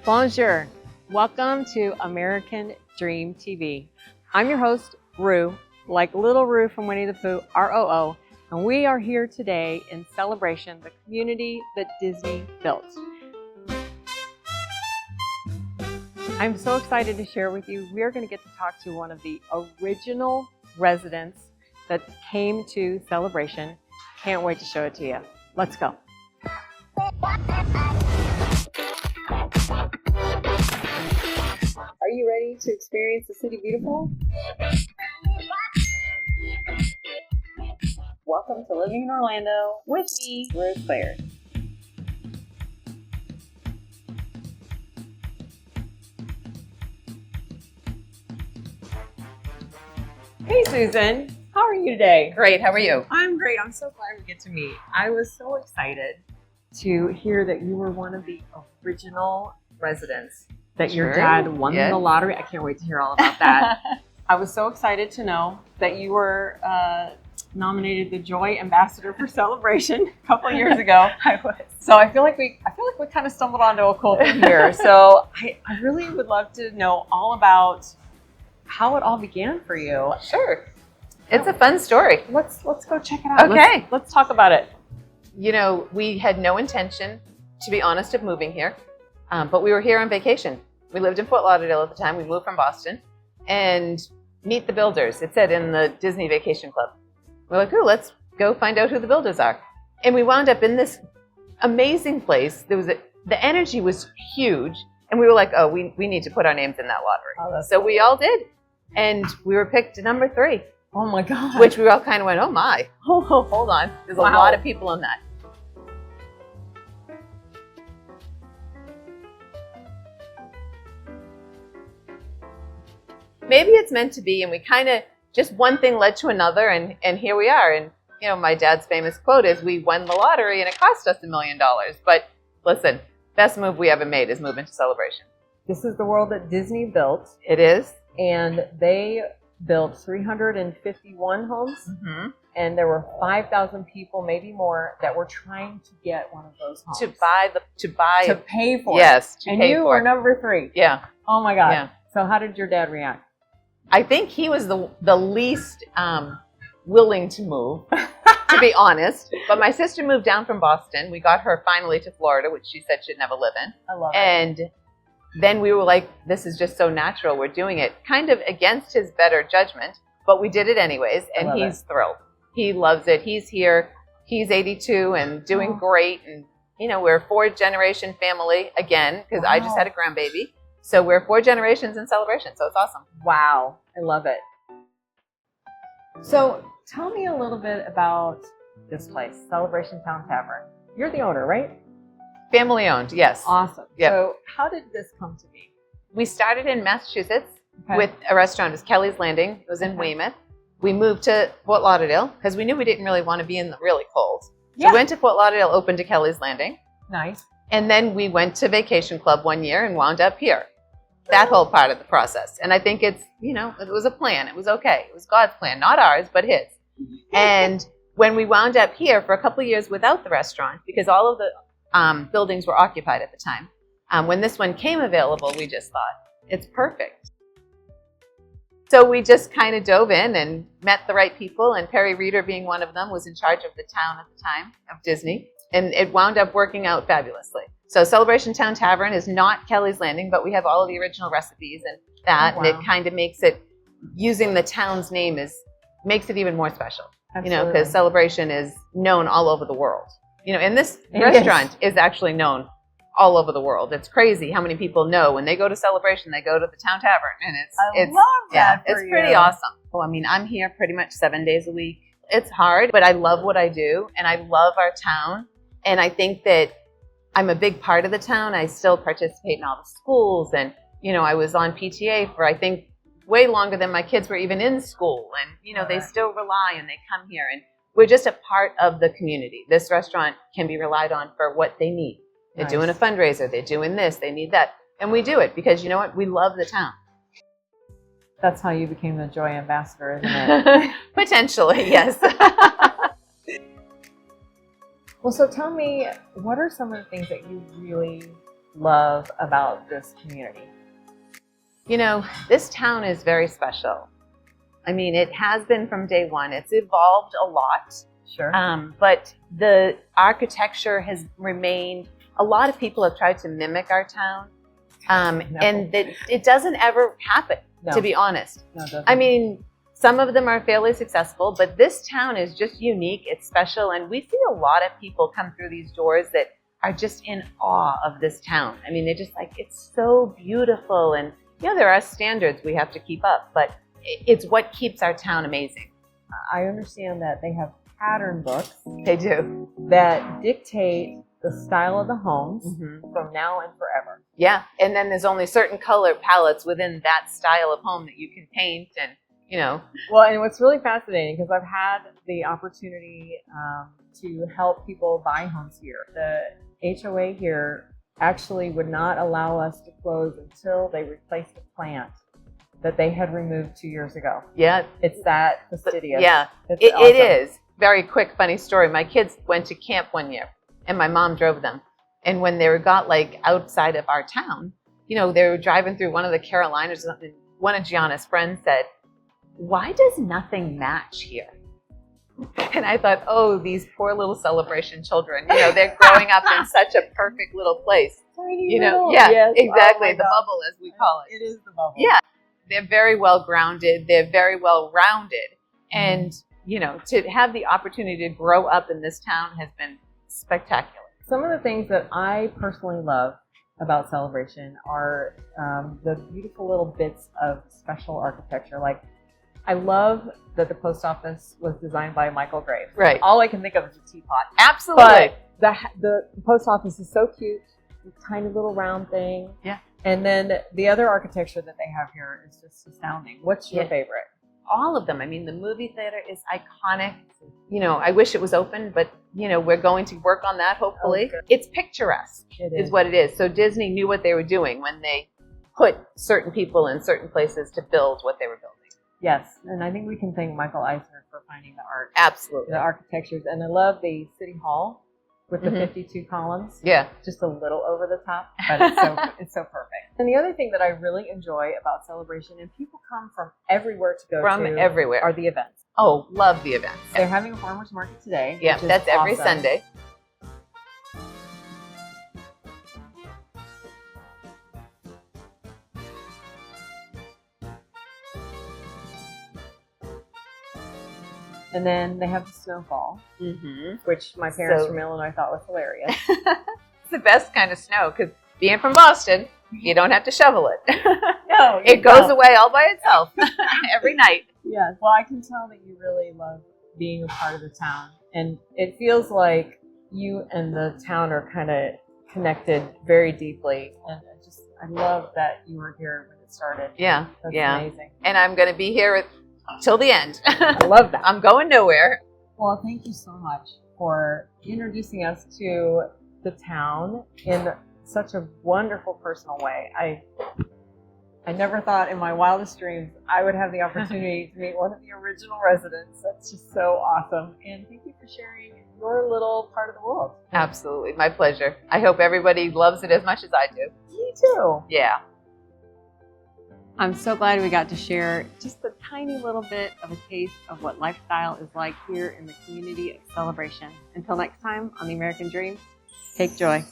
Bonjour. Welcome to American Dream TV. I'm your host, Rue, like Little Rue from Winnie the Pooh, ROO, and we are here today in Celebration, the community that Disney built. I'm so excited to share with you. We are going to get to talk to one of the original residents that came to Celebration. Can't wait to show it to you. Let's go. Are you ready to experience the City Beautiful? Welcome to Living in Orlando with me, Rue Claire. Hey Susan, how are you today? Great, how are you? I'm great. I'm so glad we get to meet. I was so excited to hear that you were one of the original residents, that your dad won the lottery. I can't wait to hear all about that. I was so excited to know that you were nominated the Joy Ambassador for Celebration a couple of years ago. I was. So I feel like we kind of stumbled onto a cool thing here. So I really would love to know all about how it all began for you. Sure. It's a fun story. Let's go check it out. Okay. Let's talk about it. You know, we had no intention, to be honest, of moving here, but we were here on vacation. We lived in Fort Lauderdale at the time. We moved from Boston, and meet the builders. It said in the Disney Vacation Club. We're like, oh, let's go find out who the builders are. And we wound up in this amazing place. The energy was huge, and we were like, oh, we need to put our names in that lottery. So we all did, and we were picked number 3. Oh my God. Which we all kind of went, oh my, hold on. There's a lot of people on that. Maybe it's meant to be, and we kind of, just one thing led to another, and here we are. And, you know, my dad's famous quote is, we won the lottery and it cost us $1 million. But listen, best move we ever made is move into Celebration. This is the world that Disney built. It is. And they built 351 homes, and there were 5,000 people, maybe more, that were trying to get one of those homes. To pay for it. Yes, and you were number 3. Yeah. Oh my God. Yeah. So how did your dad react? I think he was the least willing to move, to be honest. But my sister moved down from Boston. We got her finally to Florida, which she said she'd never live in. I love it. And then we were like, this is just so natural. We're doing it kind of against his better judgment, but we did it anyways. And he's thrilled. He loves it. He's here. He's 82 and doing great. And, you know, we're a 4th-generation family again, because I just had a grandbaby. So we're 4 generations in Celebration. So it's awesome. Wow. I love it. So tell me a little bit about this place, Celebration Town Tavern. You're the owner, right? Family owned, yes. Awesome. Yep. So how did this come to be? We started in Massachusetts with a restaurant. It was Kelly's Landing. It was in Weymouth. We moved to Fort Lauderdale because we knew we didn't really want to be in the really cold. So we went to Fort Lauderdale, opened to Kelly's Landing. Nice. And then we went to Vacation Club one year and wound up here. That whole part of the process. And I think it's, you know, it was a plan. It was okay. It was God's plan, not ours, but his. And when we wound up here for a couple of years without the restaurant, because all of the buildings were occupied at the time, when this one came available, we just thought, it's perfect. So we just kind of dove in and met the right people, and Perry Reeder, being one of them, was in charge of the town at the time of Disney, and it wound up working out fabulously. So Celebration Town Tavern is not Kelly's Landing, but we have all of the original recipes and that, and it kind of makes it, using the town's name makes it even more special. Absolutely. You know, because Celebration is known all over the world. You know, and this restaurant is actually known all over the world. It's crazy how many people know when they go to Celebration, they go to the Town Tavern, and it's pretty awesome. Well, I mean, I'm here pretty much 7 days a week. It's hard, but I love what I do, and I love our town, and I think that I'm a big part of the town. I still participate in all the schools, and, you know, I was on PTA for, I think, way longer than my kids were even in school, and, you know, they still rely and they come here, and we're just a part of the community. This restaurant can be relied on for what they need. They're doing a fundraiser, they're doing this, they need that, and we do it because, you know what, we love the town. That's how you became the Joy Ambassador, isn't it? Potentially, yes. Well, so tell me, what are some of the things that you really love about this community? You know, this town is very special. I mean, it has been from day one. It's evolved a lot. Sure. But the architecture has remained, a lot of people have tried to mimic our town. And it doesn't ever happen, to be honest. No, it doesn't. I mean, some of them are fairly successful, but this town is just unique. It's special. And we see a lot of people come through these doors that are just in awe of this town. I mean, they're just like, it's so beautiful. And, you know, there are standards we have to keep up, but it's what keeps our town amazing. I understand that they have pattern books. They do. That dictate the style of the homes from now and forever. Yeah, and then there's only certain color palettes within that style of home that you can paint and, you know. Well, and what's really fascinating, because I've had the opportunity to help people buy homes here. The HOA here actually would not allow us to close until they replaced the plant that they had removed 2 years ago. Yeah. It's that fastidious. Yeah, It's awesome. it is. Very quick, funny story. My kids went to camp one year, and my mom drove them. And when they got like outside of our town, you know, they were driving through one of the Carolinas or something. One of Gianna's friends said, "Why does nothing match here?" And I thought, oh, these poor little Celebration children, you know, they're growing up in such a perfect little place. Tiny You know, little- yeah, yes. exactly. Oh my The God. bubble, as we call it. It is the bubble. Yeah, they're very well grounded. They're very well rounded. And, you know, to have the opportunity to grow up in this town has been spectacular. Some of the things that I personally love about Celebration are the beautiful little bits of special architecture. Like, I love that the post office was designed by Michael Graves. Right. All I can think of is a teapot. Absolutely. But the post office is so cute. This tiny little round thing. Yeah. And then the other architecture that they have here is just astounding. What's your favorite? All of them. I mean, the movie theater is iconic. You know, I wish it was open, but, you know, we're going to work on that, hopefully. Okay. It's picturesque, It is what it is. So Disney knew what they were doing when they put certain people in certain places to build what they were building. Yes. And I think we can thank Michael Eisner for finding the art. Absolutely. The architectures. And I love the City Hall with the 52 columns. Yeah. Just a little over the top, but it's so perfect. And the other thing that I really enjoy about Celebration, and people come from everywhere to go From to, everywhere. are the events. Oh, love the events. They're having a farmer's market today. Yeah, which is that's every awesome. Sunday. And then they have the snowfall, Mm-hmm. which my parents So- from Illinois thought was hilarious. It's the best kind of snow because being from Boston, you don't have to shovel it. No, It goes away all by itself every night. Yes. Well, I can tell that you really love being a part of the town. And it feels like you and the town are kind of connected very deeply. And I love that you were here when it started. Yeah, That's yeah. amazing. And I'm going to be here till the end. I love that. I'm going nowhere. Well, thank you so much for introducing us to the town in such a wonderful personal way. I never thought in my wildest dreams I would have the opportunity to meet one of the original residents. That's just so awesome. And thank you for sharing your little part of the world. Absolutely. My pleasure. I hope everybody loves it as much as I do. Me too. Yeah. I'm so glad we got to share just a tiny little bit of a taste of what lifestyle is like here in the community of Celebration. Until next time on The American Dream, take joy.